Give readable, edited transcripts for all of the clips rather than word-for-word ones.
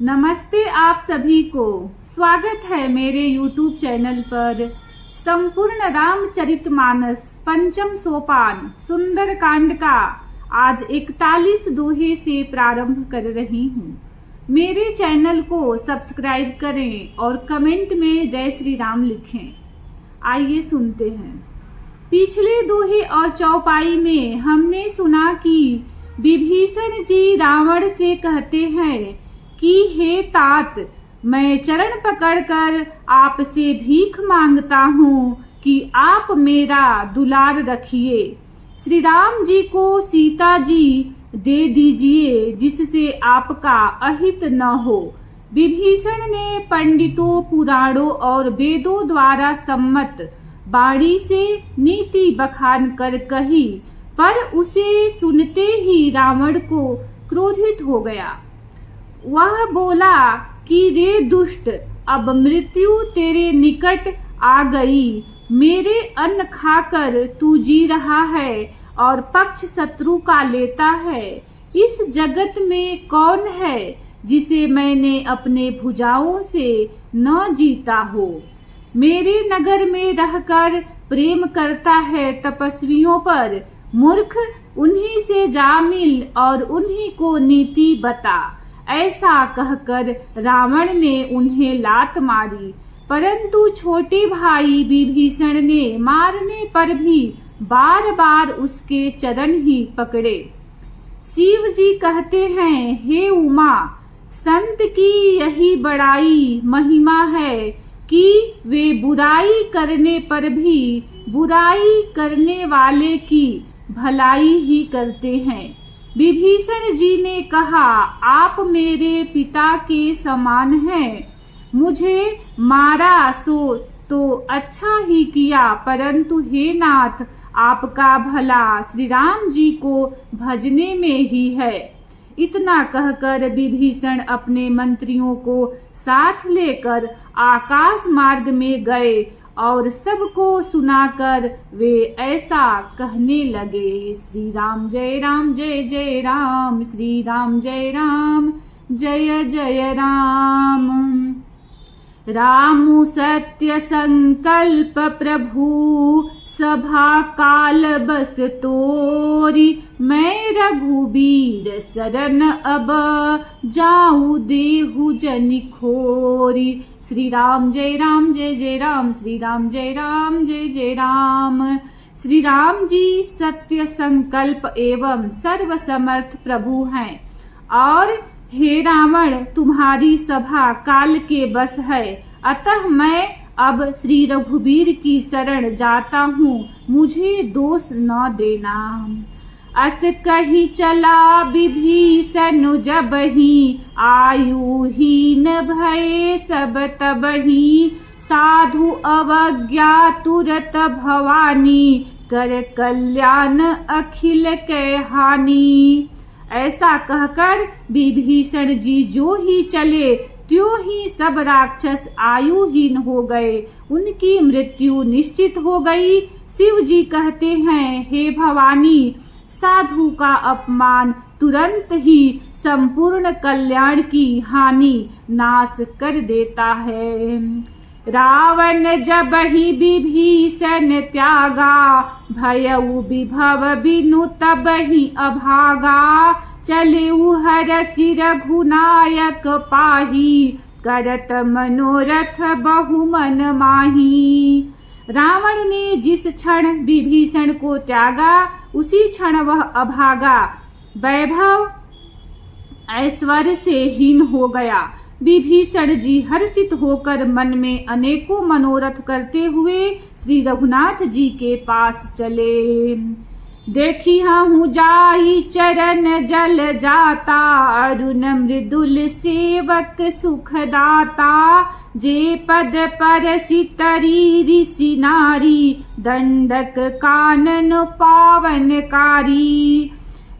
नमस्ते आप सभी को। स्वागत है मेरे YouTube चैनल पर। संपूर्ण रामचरितमानस पंचम सोपान सुंदर कांड का आज 41 दोहे से प्रारंभ कर रही हूँ। मेरे चैनल को सब्सक्राइब करें और कमेंट में जय श्री राम लिखें। आइए सुनते हैं। पिछले दोहे और चौपाई में हमने सुना कि विभीषण जी रावण से कहते हैं कि हे तात, मैं चरण पकड़कर आपसे भीख मांगता हूँ कि आप मेरा दुलार रखिए। श्री राम जी को सीता जी दे दीजिए जिससे आपका अहित न हो। विभीषण ने पंडितों, पुराणों और वेदों द्वारा सम्मत वाणी से नीति बखान कर कही, पर उसे सुनते ही रावण को क्रोधित हो गया। वह बोला कि रे दुष्ट, अब मृत्यु तेरे निकट आ गई। मेरे अन्न खाकर तू जी रहा है और पक्ष शत्रु का लेता है। इस जगत में कौन है जिसे मैंने अपने भुजाओं से न जीता हो। मेरे नगर में रहकर प्रेम करता है तपस्वियों पर। मूर्ख, उन्हीं से जा मिल और उन्हीं को नीति बता। ऐसा कहकर रावण ने उन्हें लात मारी, परंतु छोटे भाई विभीषण ने मारने पर भी बार बार उसके चरण ही पकड़े। शिव जी कहते हैं, हे उमा, संत की यही बड़ाई महिमा है कि वे बुराई करने पर भी बुराई करने वाले की भलाई ही करते हैं। विभीषण जी ने कहा, आप मेरे पिता के समान हैं। मुझे मारा सो तो अच्छा ही किया, परंतु हे नाथ, आपका भला श्री राम जी को भजने में ही है। इतना कहकर विभीषण अपने मंत्रियों को साथ लेकर आकाश मार्ग में गए और सबको सुनाकर वे ऐसा कहने लगे, श्री राम जय राम जय जय राम, श्री राम जय राम जय जय राम। रामु सत्य संकल्प प्रभु, सभा काल बस तोरी। मैं रघुबीर शरण अब जाऊं देहु जनि खोरी। श्री राम जय राम जय जय राम, श्री राम जय राम जय जय राम। श्री राम जी सत्य संकल्प एवं सर्वसमर्थ प्रभु हैं और हे रावण, तुम्हारी सभा काल के बस है। अतः मैं अब श्री रघुबीर की शरण जाता हूँ, मुझे दोष न देना। अस कही चला विभीषण जबहि, आयुहीन भये सब तबहि। साधु अवज्ञा तुरत भवानी, कर कल्याण अखिल के हानि। ऐसा कहकर विभीषण जी जो ही चले त्यों ही सब राक्षस आयुहीन हो गए, उनकी मृत्यु निश्चित हो गई। शिव जी कहते हैं, हे भवानी, साधु का अपमान तुरंत ही संपूर्ण कल्याण की हानि नाश कर देता है। रावण जब ही विभीषण त्यागा, भयउ विभव बिनु तब ही अभागा। चले हरषि रघुनायक पाही, करत मनोरथ बहु मन माही। रावण ने जिस क्षण विभीषण को त्यागा, उसी क्षण वह अभागा, वैभव ऐश्वर्य से हीन हो गया। विभीषण जी हर्षित होकर मन में अनेकों मनोरथ करते हुए श्री रघुनाथ जी के पास चले। देखी हूँ जाई चरण जल जाता, अरुण मृदुल सेवक सुखदाता। जे पद पर सितरी ऋषि नारी, दंडक कानन पावनकारी।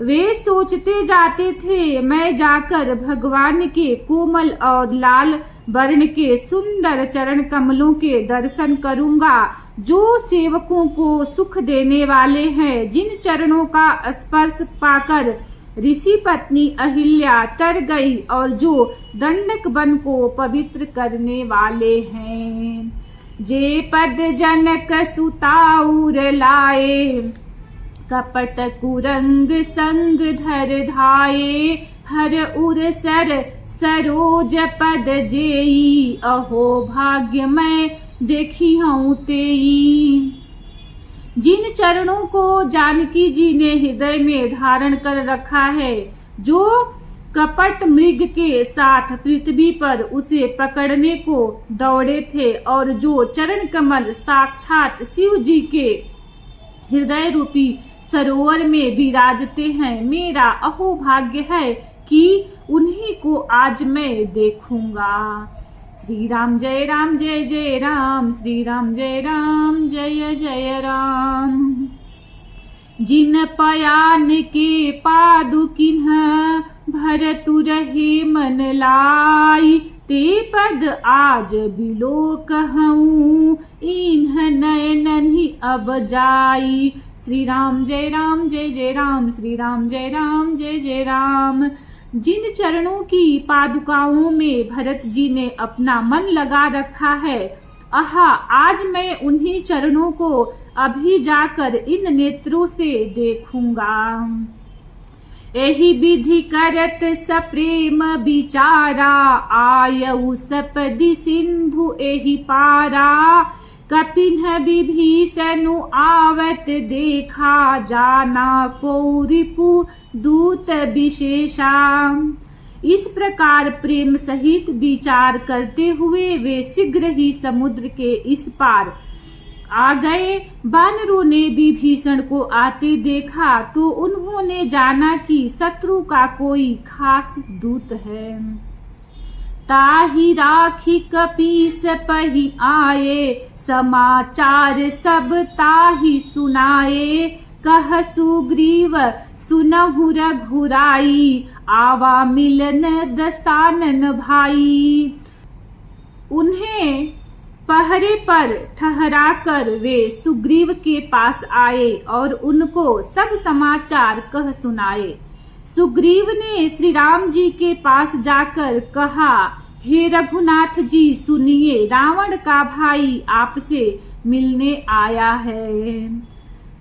वे सोचते जाते थे, मैं जाकर भगवान के कोमल और लाल वर्ण के सुंदर चरण कमलों के दर्शन करूंगा, जो सेवकों को सुख देने वाले हैं, जिन चरणों का स्पर्श पाकर ऋषि पत्नी अहिल्या तर गई और जो दंडक वन को पवित्र करने वाले हैं। जे पद जनक सुताउर लाए, कपट कुरंग संग धर धाये, हर उर सर सरोज पद जेई, अहो भाग्य मैं देखी हूँ तेई। जिन चरणों को जानकी जी ने हृदय में धारण कर रखा है, जो कपट मृग के साथ पृथ्वी पर उसे पकड़ने को दौड़े थे और जो चरण कमल साक्षात शिव जी के हृदय रूपी सरोवर में विराजते हैं, मेरा अहो भाग्य है कि उन्हीं को आज मैं देखूंगा। श्री राम जय जय राम, श्री राम जय जय राम। जिन पयान के पादुकिन्ह भरतु रहे मन लाई, ते पद आज बिलो कहूँ, इन्ह नयनन ही अब जाई। श्री राम जय जय राम, श्री राम जय जय राम। जिन चरणों की पादुकाओं में भरत जी ने अपना मन लगा रखा है, आहा आज मैं उन्हीं चरणों को अभी जाकर इन नेत्रों से देखूंगा। एहि विधि करत सप्रेम विचारा, आयउ सपदि सिंधु एहि पारा। कपिन्ह विभीषणु आवत देखा, जाना को रिपु दूत विशेषा। इस प्रकार प्रेम सहित विचार करते हुए वे शीघ्र ही समुद्र के इस पार आ गए। वानरों ने विभीषण को आते देखा तो उन्होंने जाना कि शत्रु का कोई खास दूत है। ताहि राखी कपीस पही आए, समाचार सब ताहि सुनाए। कह सुग्रीव सुनहु रघुराई, आवा मिलन दसानन भाई। उन्हें पहरे पर ठहरा कर वे सुग्रीव के पास आए और उनको सब समाचार कह सुनाए। सुग्रीव ने श्री राम जी के पास जाकर कहा, हे रघुनाथ जी सुनिए, रावण का भाई आपसे मिलने आया है।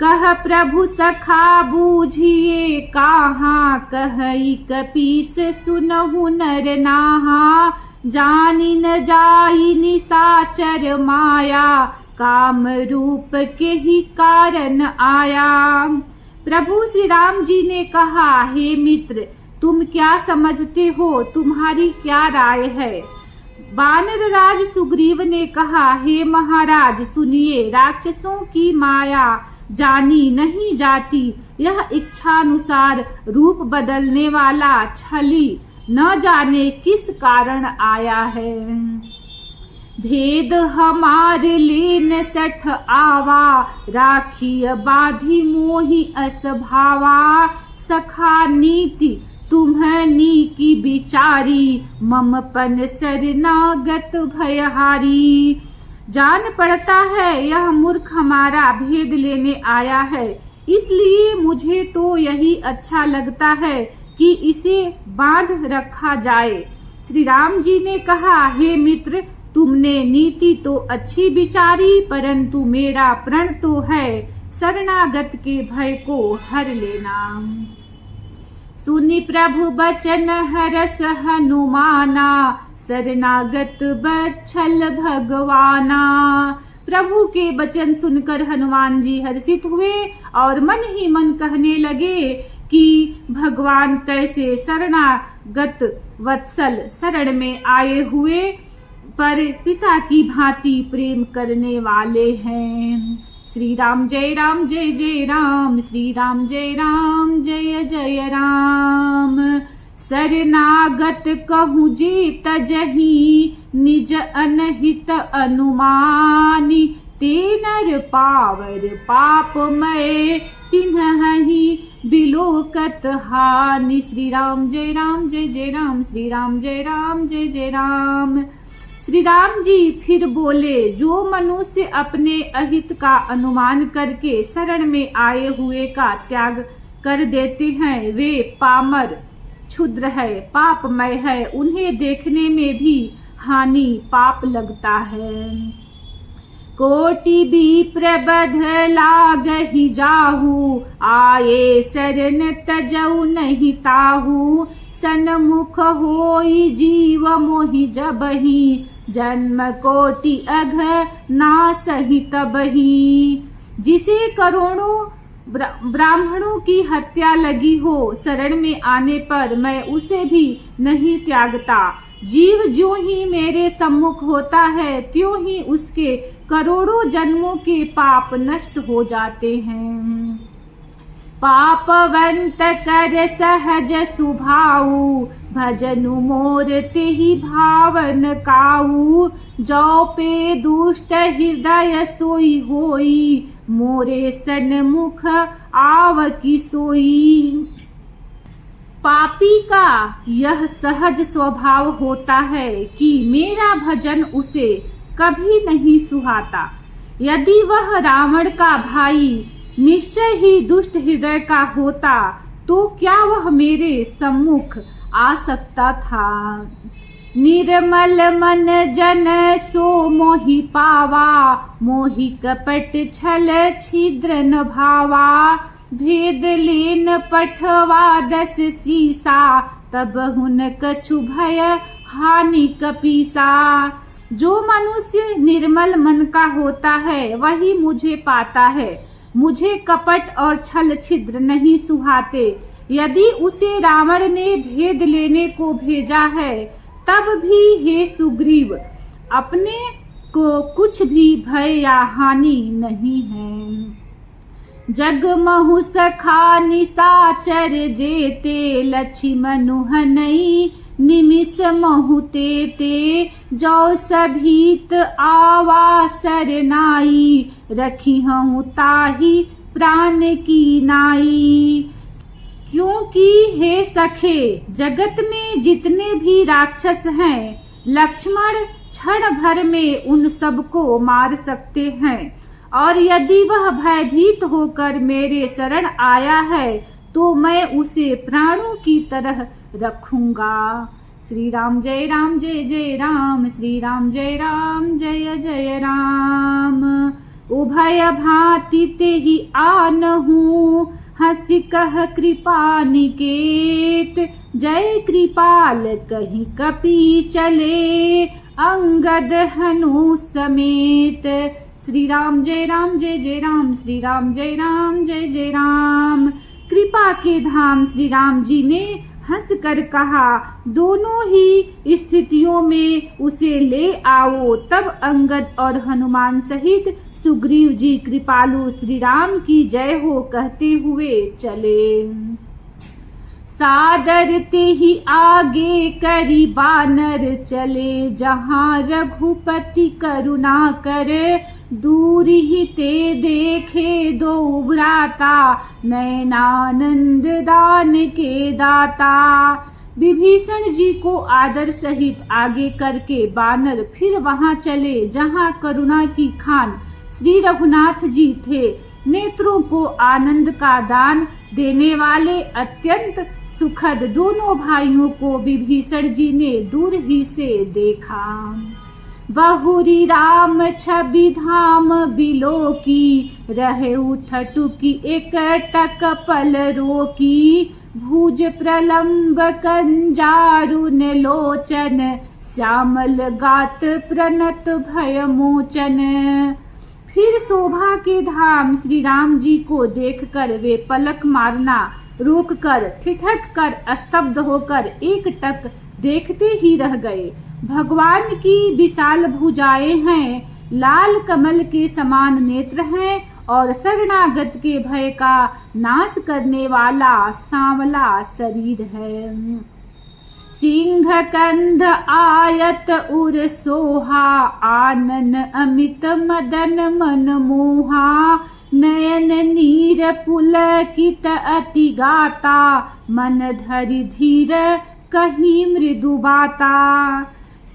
कह प्रभु सखा बूझिए कहाँ, कहि कपीस सुनहु नर नाहा। जानी न जाई निशाचर माया, काम रूप के ही कारण आया। प्रभु श्री राम जी ने कहा, हे मित्र तुम क्या समझते हो, तुम्हारी क्या राय है। वानर राज सुग्रीव ने कहा, हे महाराज सुनिए, राक्षसों की माया जानी नहीं जाती। यह इच्छानुसार रूप बदलने वाला छली न जाने किस कारण आया है। भेद हमार लीन सठ आवा, राखी बाधी मोहि असभावा। सखा नीति तुम्हनी की बिचारी, ममपन शरणागत भयहारी। जान पड़ता है यह मूर्ख हमारा भेद लेने आया है, इसलिए मुझे तो यही अच्छा लगता है कि इसे बांध रखा जाए। श्री राम जी ने कहा, हे मित्र तुमने नीति तो अच्छी विचारी, परंतु मेरा प्रण तो है शरणागत के भय को हर लेना। सुनि प्रभु बचन हरस हनुमाना, शरणागत बच्छल भगवाना। प्रभु के वचन सुनकर हनुमान जी हर्षित हुए और मन ही मन कहने लगे कि भगवान कैसे शरणागत वत्सल शरण में आए हुए पर पिता की भांति प्रेम करने वाले हैं। श्री राम जय जय राम, श्री राम जय जय राम। शरणागत कहूँ जे तजहि, निज अनहित अनुमानी। ते नर पावर पापमय, तिन्हहि बिलोकत हानि। श्री राम जय जय राम, श्री राम जय जय राम। श्री राम जी फिर बोले, जो मनुष्य अपने अहित का अनुमान करके शरण में आए हुए का त्याग कर देते हैं वे पामर, क्षुद्र है, पापमय है, उन्हें देखने में भी हानि पाप लगता है। कोटि भी प्रबध लागहि जाहु, आये शरण तजौ नहीं ताहु, सन्मुख होई जीव मोहि जबहि, जन्म कोटि अघ नासहि तबहि। जिसे करोड़ों ब्राह्मणों की हत्या लगी हो, शरण में आने पर मैं उसे भी नहीं त्यागता। जीव ज्यों ही मेरे सम्मुख होता है त्यों ही उसके करोड़ों जन्मों के पाप नष्ट हो जाते हैं। पापवंत कर सहज सुभाऊ, भजनु मोर तेहि भावन काऊ, जो पे दुष्ट हृदय सोई होई, मोरे सन्मुख आव की सोई। पापी का यह सहज स्वभाव होता है कि मेरा भजन उसे कभी नहीं सुहाता। यदि वह रावण का भाई निश्चय ही दुष्ट हृदय का होता तो क्या वह मेरे सम्मुख आ सकता था। निर्मल मन जन सो मोहि पावा, मोहि कपट छल छिद्र न भावा, भेद लेन पठवा 10 सीसा, तब हुन कछु भय हानि कपीसा। जो मनुष्य निर्मल मन का होता है वही मुझे पाता है। मुझे कपट और छल छिद्र नहीं सुहाते। यदि उसे रावण ने भेद लेने को भेजा है तब भी हे सुग्रीव अपने को कुछ भी भय या हानि नहीं है। जग महु सखा निसाचर जेते, लक्ष्मणु हनई निमिष महु तेते, जो सभीत आवा सरनाई, रखी हूँ ताही प्राण की नाई। क्योंकि हे सखे जगत में जितने भी राक्षस हैं, लक्ष्मण क्षण भर में उन सबको मार सकते हैं, और यदि वह भयभीत होकर मेरे शरण आया है तो मैं उसे प्राणों की तरह रखूंगा। श्री राम जय राम, श्री राम जय जय राम। उभय भांति ते ही आनहु, हंसी कह कृपा निकेत, जय कृपाल कहीं कपि चले, अंगद हनु समेत। श्री राम जय राम, श्री राम जय जय राम। कृपा के धाम श्री राम जी ने हंस कर कहा, दोनों ही स्थितियों में उसे ले आओ। तब अंगद और हनुमान सहित सुग्रीव जी कृपालु श्री राम की जय हो कहते हुए चले। सादर ते ही आगे करी बानर चले, जहाँ रघुपति करुणा करे, दूर ही ते देखे दो भ्राता, नयनानंद दान के दाता। विभीषण जी को आदर सहित आगे करके बानर फिर वहां चले जहां करुणा की खान श्री रघुनाथ जी थे। नेत्रों को आनंद का दान देने वाले अत्यंत सुखद दोनों भाइयों को विभीषण जी ने दूर ही से देखा। बहुरी राम छवि धाम बिलो की, रहे उठटुकी एक टक पल रोकी, भुज प्रलंब कंजारुन लोचन, श्यामल गात प्रणत भय मोचन। फिर शोभा के धाम श्री राम जी को देखकर वे पलक मारना रोककर ठिठक कर स्तब्ध होकर एक टक देखते ही रह गए। भगवान की विशाल भुजाएं हैं, लाल कमल के समान नेत्र हैं और शरणागत के भय का नाश करने वाला सांवला शरीर है। सिंह कंध आयत उर सोहा, आनन अमित मदन मन मोहा, नयन नीर पुलकित अति गाता, मन धरि धीर कहीं मृदु बाता।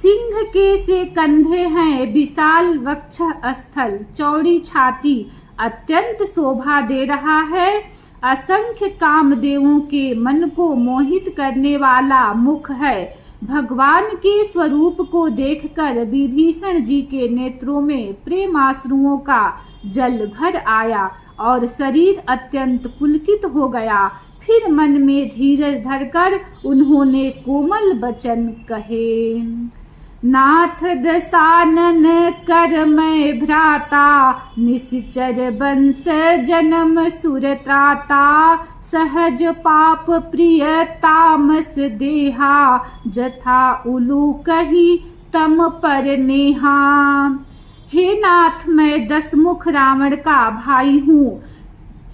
सिंह के से कंधे हैं, विशाल वक्ष स्थल, चौड़ी छाती अत्यंत शोभा दे रहा है असंख्य कामदेवों के मन को मोहित करने वाला मुख है। भगवान के स्वरूप को देखकर विभीषण जी के नेत्रों में प्रेमाश्रुओं का जल भर आया और शरीर अत्यंत पुलकित हो गया। फिर मन में धीरज धरकर उन्होंने कोमल वचन कहे। नाथ दशानन कर मैं भ्राता, निश्चर वंश जन्म सुर त्राता। सहज पाप प्रिय तामस देहा, जथा उलू कही तम पर नेहा। हे नाथ, मैं दशमुख रावण का भाई हूँ।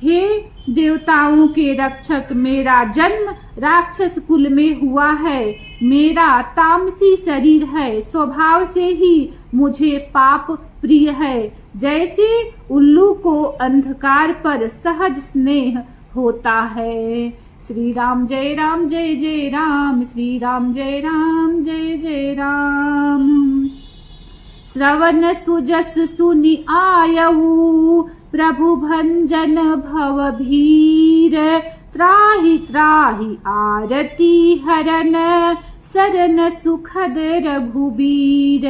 हे देवताओं के रक्षक, मेरा जन्म राक्षस कुल में हुआ है। मेरा तामसी शरीर है, स्वभाव से ही मुझे पाप प्रिय है। जैसे उल्लू को अंधकार पर सहज स्नेह होता है। श्री राम जय राम जय जय राम, श्री राम जय राम जय जय राम। श्रवण सुजस सुनि आयऊ, प्रभु भंजन भव भीर। त्राहि त्राहि आरती हरन, शरण सुखद रघुबीर।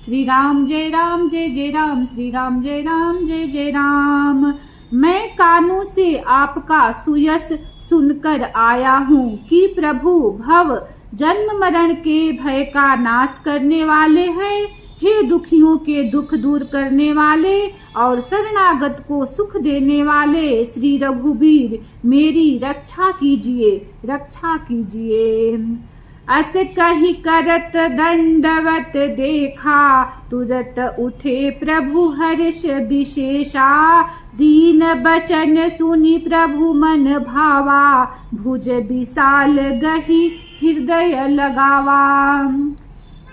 श्री राम जय राम जय जय राम, श्री राम जय राम जय जय राम। मैं कानों से आपका सुयस सुनकर आया हूँ कि प्रभु भव जन्म मरण के भय का नाश करने वाले हैं। हे दुखियों के दुख दूर करने वाले और शरणागत को सुख देने वाले श्री रघुबीर, मेरी रक्षा कीजिए, रक्षा कीजिए। अस कहि करत दंडवत देखा, तुरत उठे प्रभु हर्ष विशेषा। दीन बचन सुनि प्रभु मन भावा, भुज विशाल गहि हृदय लगावा।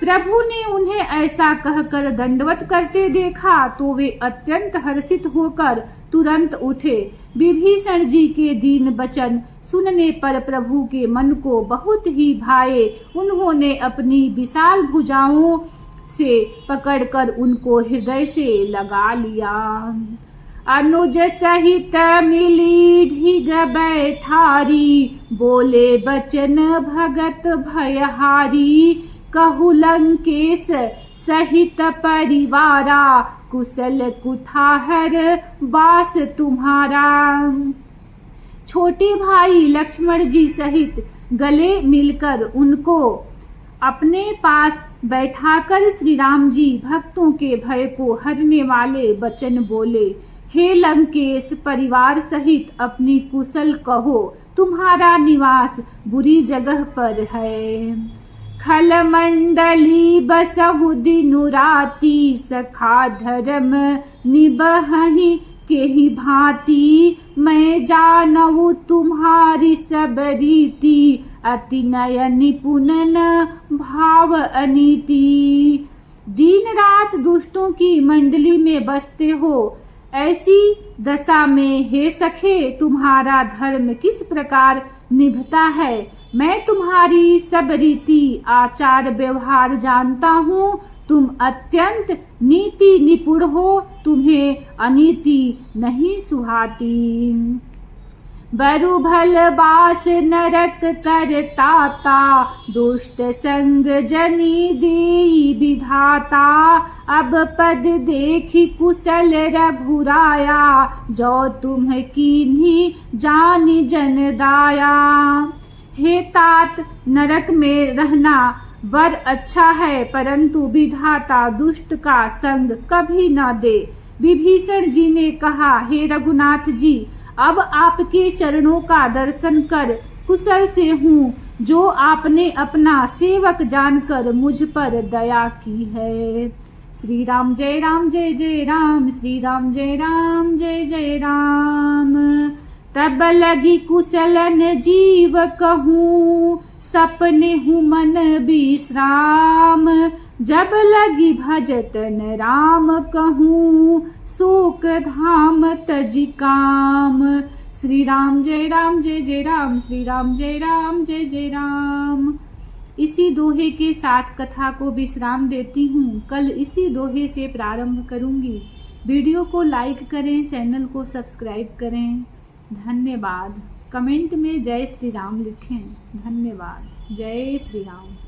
प्रभु ने उन्हें ऐसा कहकर दंडवत करते देखा तो वे अत्यंत हर्षित होकर तुरंत उठे। विभीषण जी के दीन वचन सुनने पर प्रभु के मन को बहुत ही भाए। उन्होंने अपनी विशाल भुजाओं से पकड़कर उनको हृदय से लगा लिया। अनुज सहित मिली ढिग बैठारी, बोले बचन भगत भयहारी। कहु लंकेश सहित परिवारा, कुशल कुठार वास तुम्हारा। छोटे भाई लक्ष्मण जी सहित गले मिलकर उनको अपने पास बैठाकर श्री राम जी भक्तों के भय को हरने वाले वचन बोले। हे लंकेश, परिवार सहित अपनी कुशल कहो, तुम्हारा निवास बुरी जगह पर है। खल मंडली बसहु दिनु राती, सखा धर्म निबहहि केहि भांति। मैं जानहु तुम्हारी सब रीति, अति नय निपुणन भाव अनीति। दिन रात दुष्टों की मंडली में बसते हो, ऐसी दशा में हे सखे तुम्हारा धर्म किस प्रकार निभता है। मैं तुम्हारी सब रीति आचार व्यवहार जानता हूँ। तुम अत्यंत नीति निपुण हो, तुम्हें अनीति नहीं सुहाती। बरु भल बास नरक करताता, दुष्ट संग जनी देई विधाता। अब पद देखी कुशल रघुराया, जो तुम कीन्ही जानी जन दाया। हे तात, नरक में रहना वर अच्छा है, परंतु विधाता दुष्ट का संग कभी न दे। विभीषण जी ने कहा, हे रघुनाथ जी, अब आपके चरणों का दर्शन कर कुशल से हूँ, जो आपने अपना सेवक जानकर मुझ पर दया की है। श्री राम जय राम जय जय राम, श्री राम जय राम जय जय राम। तब लगी कुशलन जीव कहूँ, सपने हूँ मन विश्राम। जब लगी भजतन राम कहूँ, शोक धाम तजी काम। श्री राम जय राम जय जय राम, श्री राम जय राम जय जय राम। इसी दोहे के साथ कथा को विश्राम देती हूँ। कल इसी दोहे से प्रारंभ करूंगी। वीडियो को लाइक करें, चैनल को सब्सक्राइब करें। धन्यवाद। कमेंट में जय श्री राम लिखें। धन्यवाद। जय श्री राम।